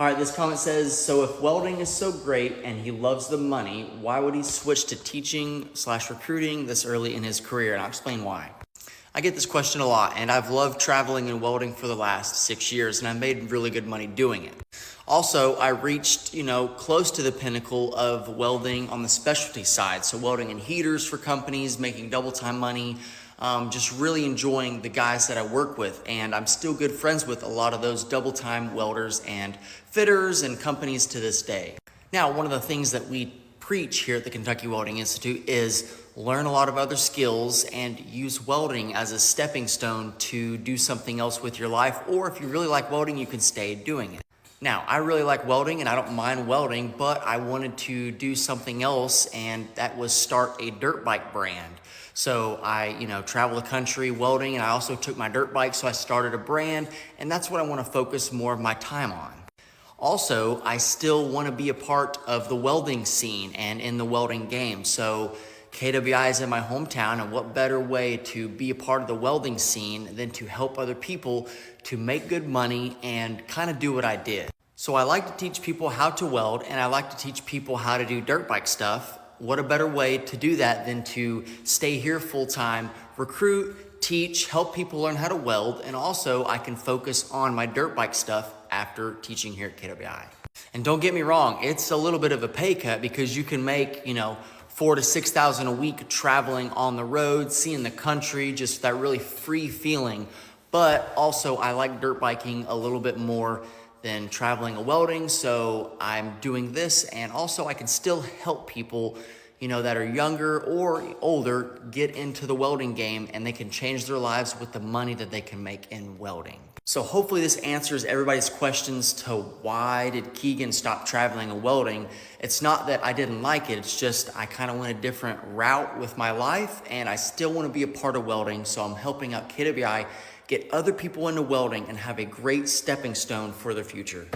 All right, this comment says, so if welding is so great and he loves the money, why would he switch to teaching/recruiting this early in his career? And I'll explain why. I get this question a lot, and I've loved traveling and welding for the last 6 years, and I made really good money doing it. Also, I reached, close to the pinnacle of welding on the specialty side. So welding in heaters for companies, making double time money, just really enjoying the guys that I work with. And I'm still good friends with a lot of those double time welders and fitters and companies to this day. Now, one of the things that we preach here at the Kentucky Welding Institute is learn a lot of other skills and use welding as a stepping stone to do something else with your life. Or if you really like welding, you can stay doing it. Now, I really like welding and I don't mind welding, but I wanted to do something else, and that was start a dirt bike brand. So I, travel the country welding, and I also took my dirt bike, so I started a brand, and that's what I want to focus more of my time on. Also, I still want to be a part of the welding scene and in the welding game. So KWI is in my hometown, and what better way to be a part of the welding scene than to help other people to make good money and kind of do what I did. So I like to teach people how to weld, and I like to teach people how to do dirt bike stuff. What a better way to do that than to stay here full time, recruit, teach, help people learn how to weld, and also I can focus on my dirt bike stuff after teaching here at KWI. And don't get me wrong, it's a little bit of a pay cut because you can make, $4,000 to $6,000 a week traveling on the road, seeing the country, just that really free feeling. But also I like dirt biking a little bit more than traveling or welding, so I'm doing this, and also I can still help people, that are younger or older get into the welding game, and they can change their lives with the money that they can make in welding. So hopefully this answers everybody's questions to why did Kegan stop traveling and welding. It's not that I didn't like it, it's just I kind of went a different route with my life, and I still want to be a part of welding, so I'm helping out KWI get other people into welding and have a great stepping stone for their future.